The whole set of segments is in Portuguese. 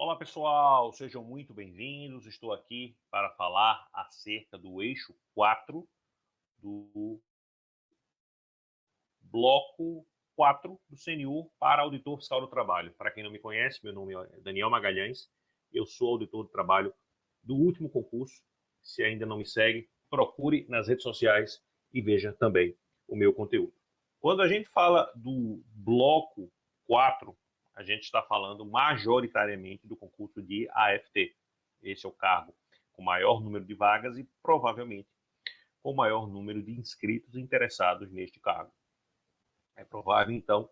Olá pessoal, sejam muito bem-vindos. Estou aqui para falar acerca do eixo 4 do bloco 4 do CNU para auditor fiscal do trabalho. Para quem não me conhece, meu nome é Daniel Magalhães, eu sou auditor do trabalho do último concurso. Se ainda não me segue, procure nas redes sociais e veja também o meu conteúdo. Quando a gente fala do bloco 4, a gente está falando majoritariamente do concurso de AFT. Esse é o cargo com maior número de vagas e provavelmente com maior número de inscritos interessados neste cargo. É provável, então,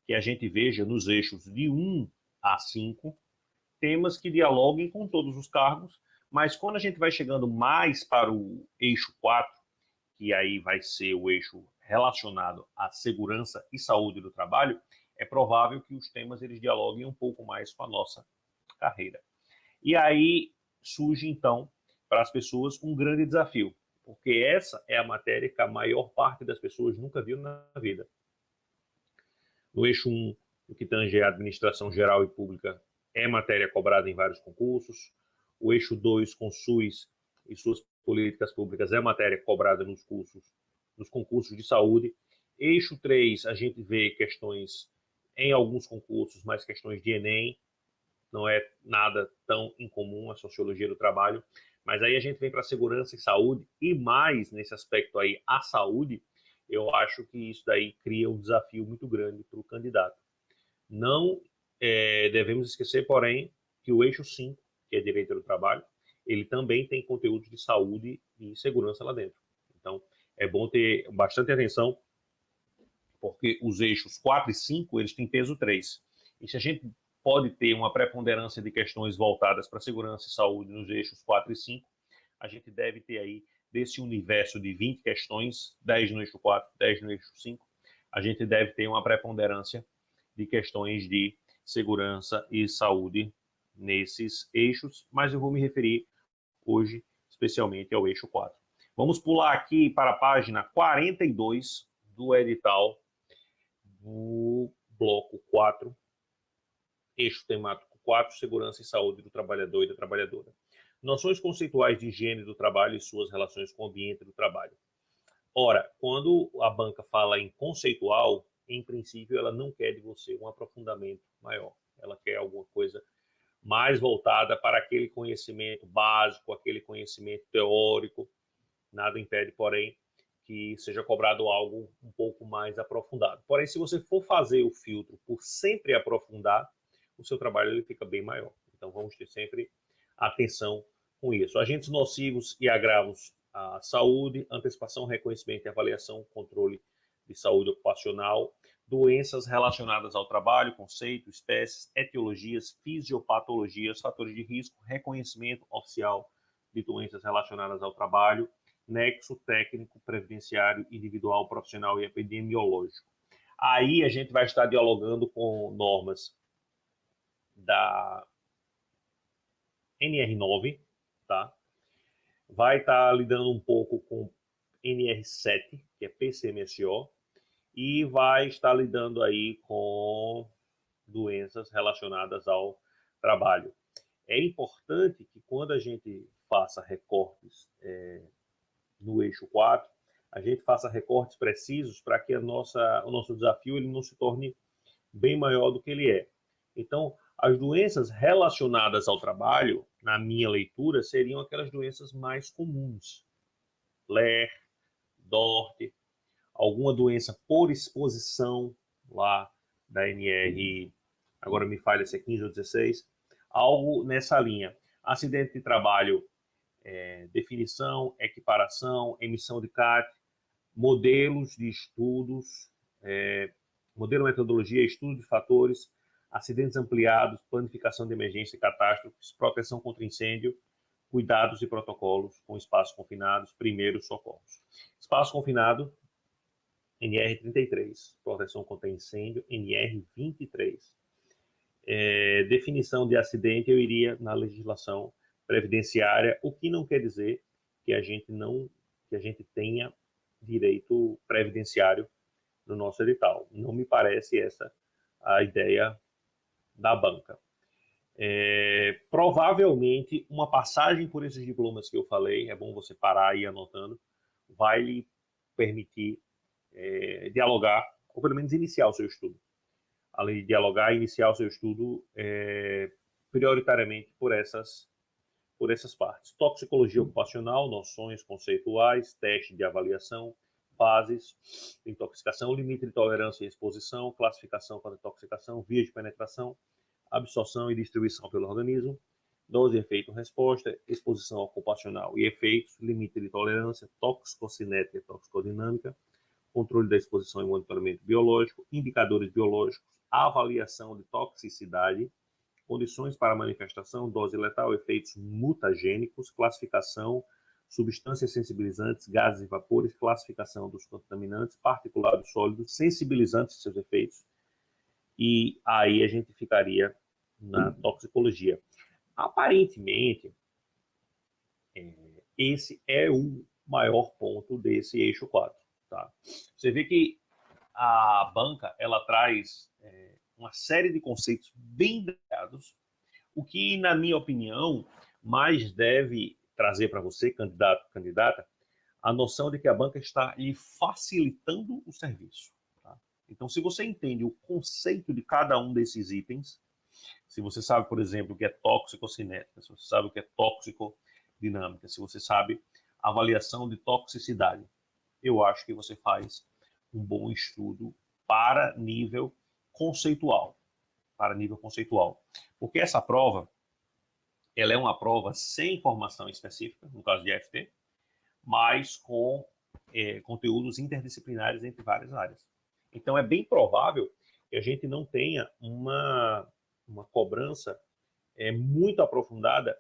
que a gente veja nos eixos de 1 a 5 temas que dialoguem com todos os cargos, mas quando a gente vai chegando mais para o eixo 4, que aí vai ser o eixo relacionado à segurança e saúde do trabalho, é provável que os temas eles dialoguem um pouco mais com a nossa carreira. E aí surge, então, para as pessoas um grande desafio, porque essa é a matéria que a maior parte das pessoas nunca viu na vida. No eixo 1, o que tange a administração geral e pública é matéria cobrada em vários concursos. O eixo 2, com SUS e suas políticas públicas, é matéria cobrada nos concursos de saúde. Eixo 3, a gente vê questões em alguns concursos, mas questões de Enem, não é nada tão incomum a sociologia do trabalho. Mas aí a gente vem para a segurança e saúde, e mais nesse aspecto aí, a saúde, eu acho que isso daí cria um desafio muito grande para o candidato. Não devemos esquecer, porém, que o eixo 5, que é direito do trabalho, ele também tem conteúdo de saúde e segurança lá dentro. Então, é bom ter bastante atenção, porque os eixos 4 e 5, eles têm peso 3. E se a gente pode ter uma preponderância de questões voltadas para segurança e saúde nos eixos 4 e 5, a gente deve ter aí, desse universo de 20 questões, 10 no eixo 4, 10 no eixo 5, a gente deve ter uma preponderância de questões de segurança e saúde nesses eixos, mas eu vou me referir hoje especialmente ao eixo 4. Vamos pular aqui para a página 42 do edital do bloco 4, eixo temático 4, segurança e saúde do trabalhador e da trabalhadora. Noções conceituais de higiene do trabalho e suas relações com o ambiente do trabalho. Ora, quando a banca fala em conceitual, em princípio, ela não quer de você um aprofundamento maior. Ela quer alguma coisa mais voltada para aquele conhecimento básico, aquele conhecimento teórico. Nada impede, porém, que seja cobrado algo um pouco mais aprofundado. Porém, se você for fazer o filtro por sempre aprofundar, o seu trabalho ele fica bem maior. Então, vamos ter sempre atenção com isso. Agentes nocivos e agravos à saúde, antecipação, reconhecimento e avaliação, controle de saúde ocupacional, doenças relacionadas ao trabalho, conceito, espécies, etiologias, fisiopatologias, fatores de risco, reconhecimento oficial de doenças relacionadas ao trabalho, nexo técnico, previdenciário, individual, profissional e epidemiológico. Aí a gente vai estar dialogando com normas da NR9, tá? Vai estar lidando um pouco com NR7, que é PCMSO, e vai estar lidando aí com doenças relacionadas ao trabalho. É importante que quando a gente faça recortes no eixo 4, a gente faça recortes precisos para que o nosso desafio ele não se torne bem maior do que ele é. Então, as doenças relacionadas ao trabalho, na minha leitura, seriam aquelas doenças mais comuns. LER, DORT, alguma doença por exposição, lá da NR, agora me falha se é 15 ou 16, algo nessa linha. Acidente de trabalho, definição, equiparação, emissão de CAT, modelos de estudos, modelo metodologia, estudo de fatores, acidentes ampliados, planificação de emergência e catástrofes, proteção contra incêndio, cuidados e protocolos com espaços confinados, primeiros socorros. Espaço confinado, NR33, proteção contra incêndio, NR23. Definição de acidente, eu iria na legislação previdenciária, o que não quer dizer que a gente tenha direito previdenciário no nosso edital. Não me parece essa a ideia da banca. Provavelmente, uma passagem por esses diplomas que eu falei, é bom você parar e ir anotando, vai lhe permitir dialogar, ou pelo menos iniciar o seu estudo. Além de dialogar, iniciar o seu estudo prioritariamente por essas partes. Toxicologia ocupacional, noções conceituais, teste de avaliação, fases de intoxicação, limite de tolerância e exposição, classificação para intoxicação, vias de penetração, absorção e distribuição pelo organismo, dose, efeito, resposta, exposição ocupacional e efeitos, limite de tolerância, toxicocinética e toxicodinâmica, controle da exposição e monitoramento biológico, indicadores biológicos, avaliação de toxicidade, condições para manifestação, dose letal, efeitos mutagênicos, classificação, substâncias sensibilizantes, gases e vapores, classificação dos contaminantes, particulados sólidos, sensibilizantes e seus efeitos. E aí a gente ficaria na toxicologia. Aparentemente, esse é o maior ponto desse eixo 4. Tá? Você vê que a banca ela traz uma série de conceitos bem detalhados, o que, na minha opinião, mais deve trazer para você, candidato, candidata, a noção de que a banca está lhe facilitando o serviço. Tá? Então, se você entende o conceito de cada um desses itens, se você sabe, por exemplo, o que é toxicocinética, se você sabe o que é toxicodinâmica, se você sabe a avaliação de toxicidade, eu acho que você faz um bom estudo para nível conceitual. Porque essa prova, ela é uma prova sem informação específica, no caso de FT, mas com conteúdos interdisciplinares entre várias áreas. Então, é bem provável que a gente não tenha uma cobrança muito aprofundada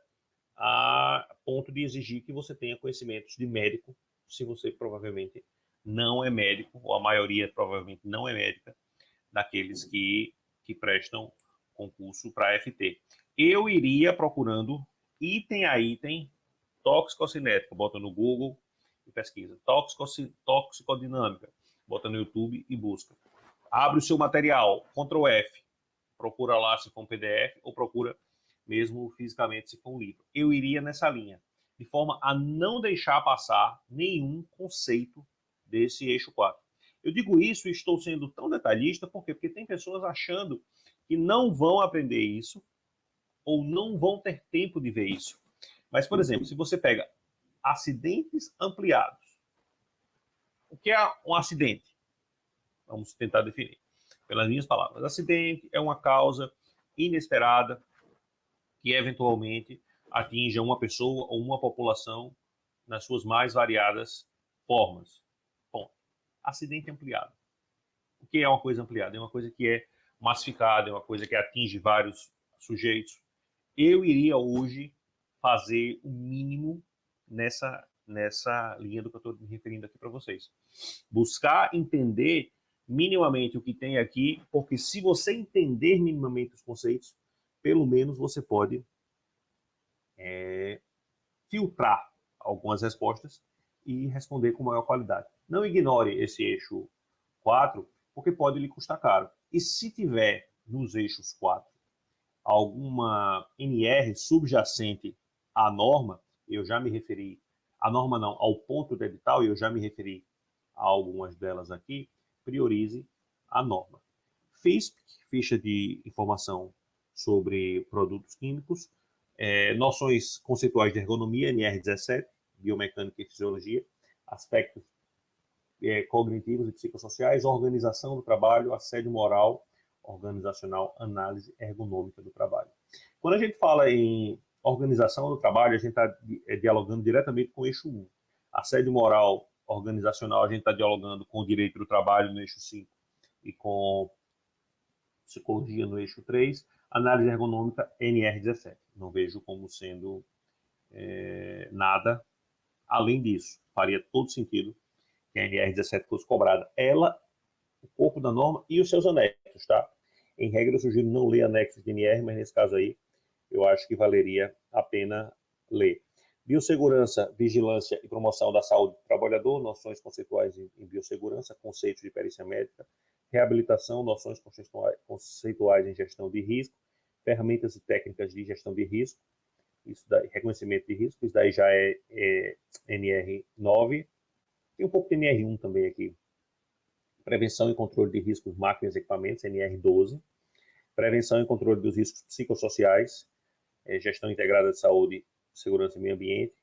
a ponto de exigir que você tenha conhecimentos de médico, se você provavelmente não é médico, ou a maioria provavelmente não é médica, daqueles que prestam concurso para FT. Eu iria procurando item a item, toxicocinética, bota no Google e pesquisa. Toxicodinâmica, bota no YouTube e busca. Abre o seu material, Ctrl F, procura lá se for um PDF ou procura mesmo fisicamente se for um livro. Eu iria nessa linha, de forma a não deixar passar nenhum conceito desse eixo 4. Eu digo isso e estou sendo tão detalhista, por quê? Porque tem pessoas achando que não vão aprender isso ou não vão ter tempo de ver isso. Mas, por exemplo, se você pega acidentes ampliados, o que é um acidente? Vamos tentar definir. Pelas minhas palavras, acidente é uma causa inesperada que eventualmente atinja uma pessoa ou uma população nas suas mais variadas formas. Bom, acidente ampliado. O que é uma coisa ampliada? É uma coisa que é massificada, é uma coisa que atinge vários sujeitos. Eu iria hoje fazer o mínimo nessa linha do que eu estou me referindo aqui para vocês. Buscar entender minimamente o que tem aqui, porque se você entender minimamente os conceitos, pelo menos você pode filtrar algumas respostas e responder com maior qualidade. Não ignore esse eixo 4, porque pode lhe custar caro. E se tiver nos eixos 4 alguma NR subjacente à norma, eu já me referi, à norma não, ao ponto do edital, eu já me referi a algumas delas aqui, priorize a norma. FISP, ficha de informação sobre produtos químicos, noções conceituais de ergonomia, NR17, biomecânica e fisiologia, aspectos cognitivos e psicossociais, organização do trabalho, assédio moral, organizacional, análise ergonômica do trabalho. Quando a gente fala em organização do trabalho, a gente está dialogando diretamente com o eixo 1. Assédio moral, organizacional, a gente está dialogando com o direito do trabalho no eixo 5 e com psicologia no eixo 3, análise ergonômica NR17. Não vejo como sendo nada além disso. Faria todo sentido que a NR17 fosse cobrada. Ela, o corpo da norma e os seus anexos, tá? Em regra, eu sugiro não ler anexos de NR, mas nesse caso aí, eu acho que valeria a pena ler. Biossegurança, vigilância e promoção da saúde do trabalhador, noções conceituais em biossegurança, conceitos de perícia médica, reabilitação, noções conceituais em gestão de risco, ferramentas e técnicas de gestão de risco, isso daí, reconhecimento de risco, isso daí já é NR9, tem um pouco de NR1 também aqui. Prevenção e controle de riscos, máquinas e equipamentos, NR12. Prevenção e controle dos riscos psicossociais, gestão integrada de saúde, segurança e meio ambiente.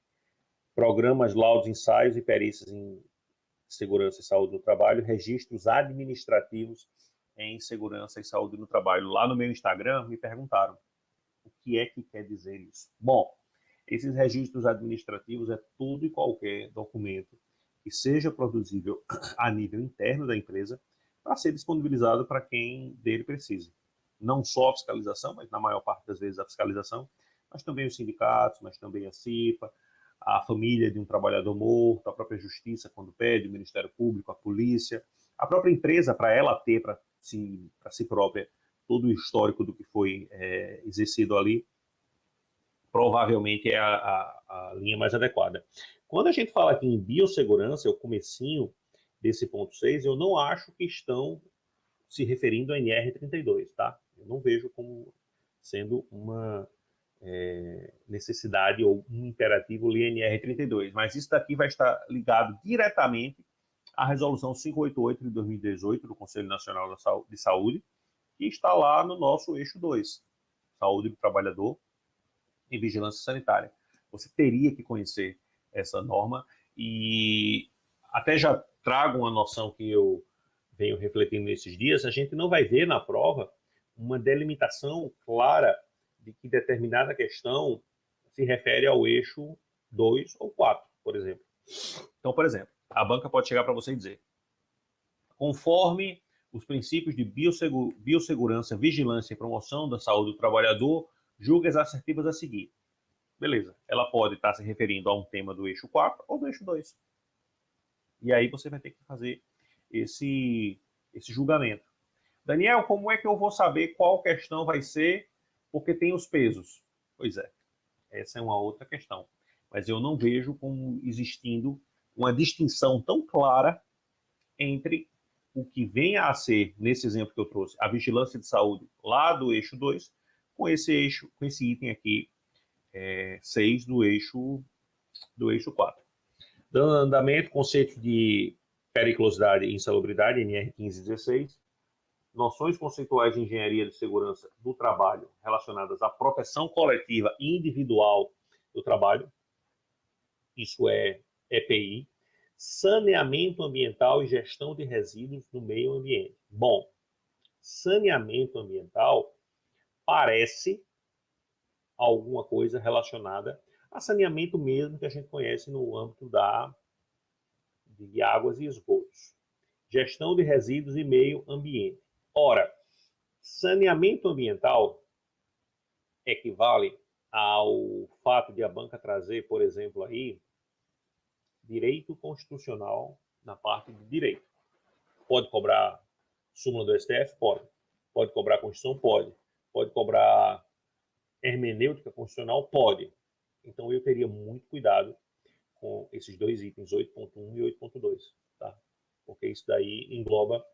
Programas, laudos, ensaios e perícias em segurança e saúde no trabalho. Registros administrativos em segurança e saúde no trabalho. Lá no meu Instagram me perguntaram o que é que quer dizer isso. Bom, esses registros administrativos é todo e qualquer documento que seja produzível a nível interno da empresa para ser disponibilizado para quem dele precise. Não só a fiscalização, mas na maior parte das vezes a fiscalização, mas também os sindicatos, mas também a CIPA, a família de um trabalhador morto, a própria justiça quando pede, o Ministério Público, a polícia, a própria empresa para ela ter para si própria todo o histórico do que foi exercido ali, provavelmente é a linha mais adequada. Quando a gente fala aqui em biossegurança, é o comecinho desse ponto 6, eu não acho que estão se referindo a NR32, tá? Eu não vejo como sendo uma necessidade ou um imperativo ler NR32, mas isso daqui vai estar ligado diretamente à resolução 588 de 2018 do Conselho Nacional de Saúde, que está lá no nosso eixo 2, saúde do trabalhador e vigilância sanitária. Você teria que conhecer essa norma e até já trago uma noção que eu venho refletindo nesses dias, a gente não vai ver na prova uma delimitação clara de que determinada questão se refere ao eixo 2 ou 4, por exemplo. Então, por exemplo, a banca pode chegar para você e dizer: conforme os princípios de biossegurança, vigilância e promoção da saúde do trabalhador, julga as assertivas a seguir. Beleza, ela pode estar se referindo a um tema do eixo 4 ou do eixo 2. E aí você vai ter que fazer esse julgamento. Daniel, como é que eu vou saber qual questão vai ser, porque tem os pesos? Pois é, essa é uma outra questão. Mas eu não vejo como existindo uma distinção tão clara entre o que venha a ser, nesse exemplo que eu trouxe, a vigilância de saúde lá do eixo 2, com esse item aqui, 6 do eixo 4. Dando andamento, conceito de periculosidade e insalubridade, NR1516, noções conceituais de engenharia de segurança do trabalho relacionadas à proteção coletiva e individual do trabalho, isso é EPI, saneamento ambiental e gestão de resíduos no meio ambiente. Bom, saneamento ambiental parece alguma coisa relacionada a saneamento mesmo que a gente conhece no âmbito de águas e esgotos. Gestão de resíduos e meio ambiente. Ora, saneamento ambiental equivale ao fato de a banca trazer, por exemplo, aí, direito constitucional na parte de direito. Pode cobrar súmula do STF? Pode. Pode cobrar Constituição? Pode. Pode cobrar hermenêutica constitucional? Pode. Então eu teria muito cuidado com esses dois itens, 8.1 e 8.2, tá? Porque isso daí engloba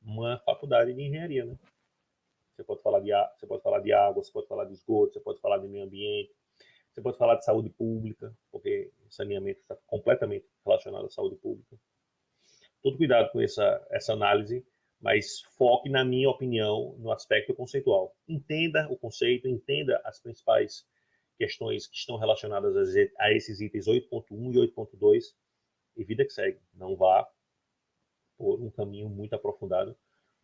uma faculdade de engenharia, né? Você pode falar de água, você pode falar de esgoto, você pode falar de meio ambiente, você pode falar de saúde pública, porque saneamento está completamente relacionado à saúde pública. Todo cuidado com essa análise, mas foque, na minha opinião, no aspecto conceitual. Entenda o conceito, entenda as principais questões que estão relacionadas a esses itens 8.1 e 8.2 e vida que segue. Não vá por um caminho muito aprofundado.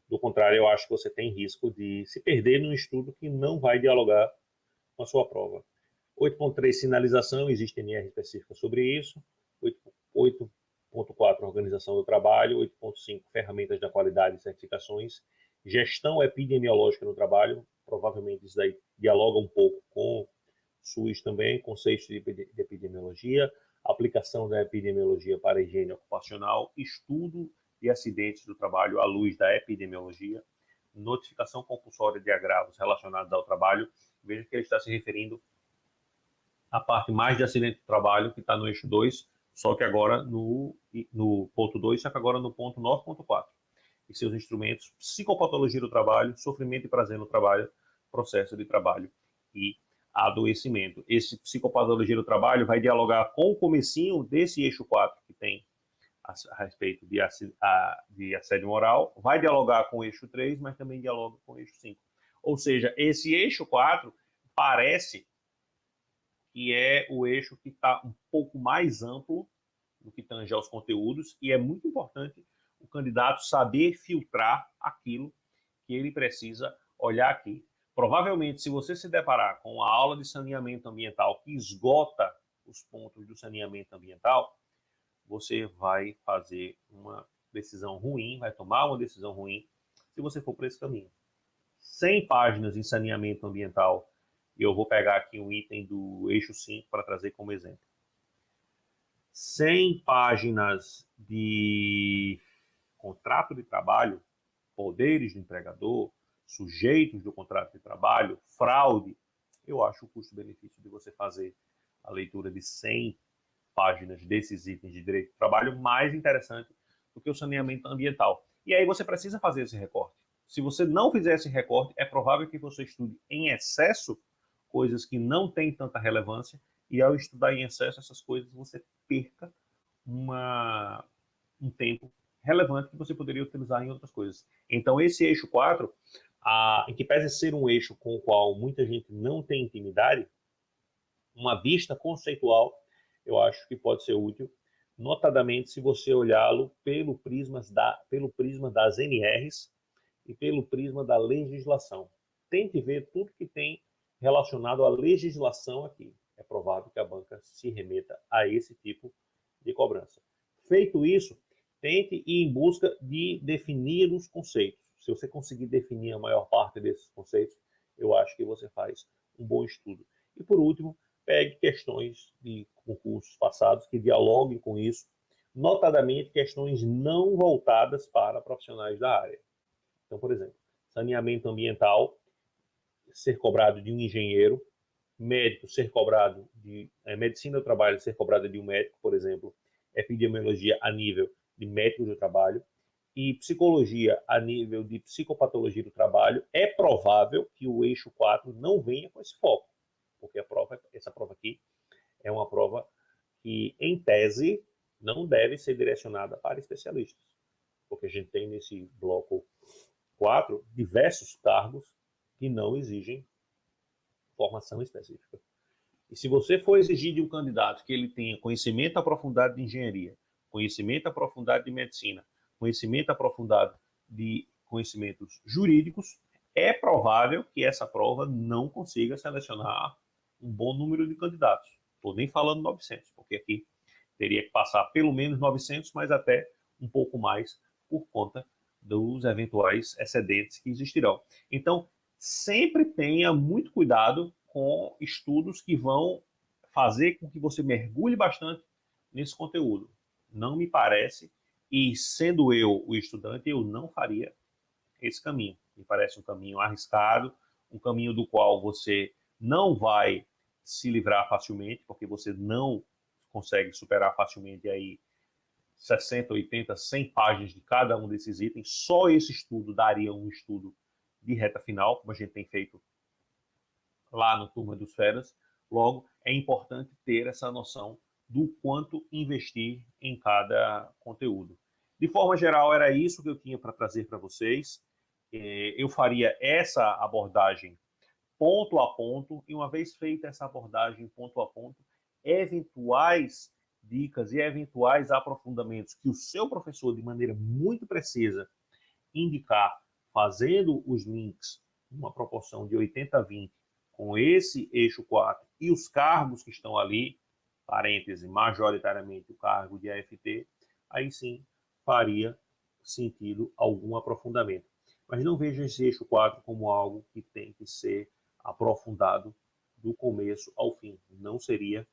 Do contrário, eu acho que você tem risco de se perder num estudo que não vai dialogar com a sua prova. 8.3, sinalização, existe NR específica sobre isso. 8.4, organização do trabalho. 8.5, ferramentas da qualidade e certificações. Gestão epidemiológica no trabalho, provavelmente isso daí dialoga um pouco com SUS também, conceitos de epidemiologia, aplicação da epidemiologia para a higiene ocupacional, estudo de acidentes do trabalho à luz da epidemiologia, notificação compulsória de agravos relacionados ao trabalho. Veja que ele está se referindo à parte mais de acidente do trabalho, que está no eixo 2, só que agora no ponto 2, só que agora no ponto 9.4. E seus instrumentos: psicopatologia do trabalho, sofrimento e prazer no trabalho, processo de trabalho e adoecimento. Esse psicopatologia do trabalho vai dialogar com o comecinho desse eixo 4 que tem a respeito de assédio moral, vai dialogar com o eixo 3, mas também dialoga com o eixo 5. Ou seja, esse eixo 4 parece que é o eixo que está um pouco mais amplo no que tange aos conteúdos, e é muito importante o candidato saber filtrar aquilo que ele precisa olhar aqui. Provavelmente, se você se deparar com a aula de saneamento ambiental que esgota os pontos do saneamento ambiental, você vai fazer uma decisão ruim, vai tomar uma decisão ruim se você for por esse caminho. 100 páginas em saneamento ambiental, e eu vou pegar aqui um item do eixo 5 para trazer como exemplo. 100 páginas de contrato de trabalho, poderes do empregador, sujeitos do contrato de trabalho, fraude, eu acho o custo-benefício de você fazer a leitura de 100 páginas desses itens de direito do trabalho mais interessante do que o saneamento ambiental. E aí você precisa fazer esse recorte. Se você não fizer esse recorte, é provável que você estude em excesso coisas que não têm tanta relevância, e ao estudar em excesso essas coisas, você perca um tempo relevante que você poderia utilizar em outras coisas. Então, esse eixo 4, em que pese ser um eixo com o qual muita gente não tem intimidade, uma vista conceitual, eu acho que pode ser útil, notadamente se você olhá-lo pelo prisma das NRs e pelo prisma da legislação. Tente ver tudo que tem relacionado à legislação aqui. É provável que a banca se remeta a esse tipo de cobrança. Feito isso, tente ir em busca de definir os conceitos. Se você conseguir definir a maior parte desses conceitos, eu acho que você faz um bom estudo. E por último, pegue questões de concursos passados que dialoguem com isso, notadamente questões não voltadas para profissionais da área. Então, por exemplo, saneamento ambiental ser cobrado de um engenheiro, médico ser cobrado de medicina do trabalho ser cobrada de um médico, por exemplo, epidemiologia a nível de médico do trabalho, e psicologia a nível de psicopatologia do trabalho, é provável que o eixo 4 não venha com esse foco, porque essa prova aqui é uma prova que, em tese, não deve ser direcionada para especialistas, porque a gente tem nesse bloco 4 diversos cargos que não exigem formação específica. E se você for exigir de um candidato que ele tenha conhecimento aprofundado de engenharia, conhecimento aprofundado de medicina, conhecimento aprofundado de conhecimentos jurídicos, é provável que essa prova não consiga selecionar um bom número de candidatos. Estou nem falando 900, porque aqui teria que passar pelo menos 900, mas até um pouco mais por conta dos eventuais excedentes que existirão. Então, sempre tenha muito cuidado com estudos que vão fazer com que você mergulhe bastante nesse conteúdo. Não me parece, e sendo eu o estudante, eu não faria esse caminho. Me parece um caminho arriscado, um caminho do qual você não vai se livrar facilmente, porque você não consegue superar facilmente aí 60, 80, 100 páginas de cada um desses itens. Só esse estudo daria um estudo de reta final, como a gente tem feito lá no Turma dos Feras. Logo, é importante ter essa noção do quanto investir em cada conteúdo. De forma geral, era isso que eu tinha para trazer para vocês. Eu faria essa abordagem ponto a ponto, e uma vez feita essa abordagem ponto a ponto, eventuais dicas e eventuais aprofundamentos que o seu professor, de maneira muito precisa, indicar, fazendo os links numa proporção de 80-20 com esse eixo 4 e os cargos que estão ali, parêntese, majoritariamente o cargo de AFT, aí sim faria sentido algum aprofundamento. Mas não veja esse eixo 4 como algo que tem que ser aprofundado do começo ao fim. Não seria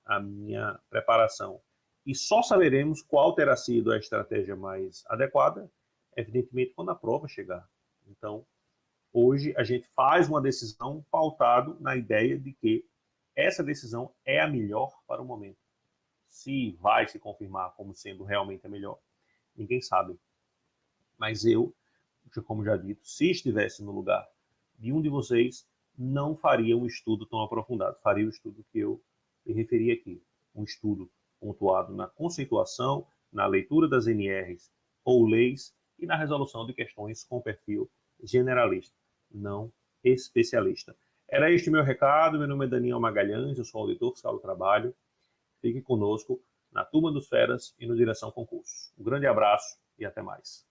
a minha preparação. E só saberemos qual terá sido a estratégia mais adequada, evidentemente, quando a prova chegar. Então, hoje a gente faz uma decisão pautado na ideia de que essa decisão é a melhor para o momento. Se vai se confirmar como sendo realmente a melhor, ninguém sabe. Mas eu, como já dito, se estivesse no lugar de um de vocês, não faria um estudo tão aprofundado, faria o estudo que eu me referi aqui, um estudo pontuado na conceituação, na leitura das NRs ou leis e na resolução de questões com perfil generalista, não especialista. Era este meu recado, meu nome é Daniel Magalhães, eu sou auditor fiscal do trabalho. Fique conosco na Turma dos Feras e no Direção Concurso. Um grande abraço e até mais.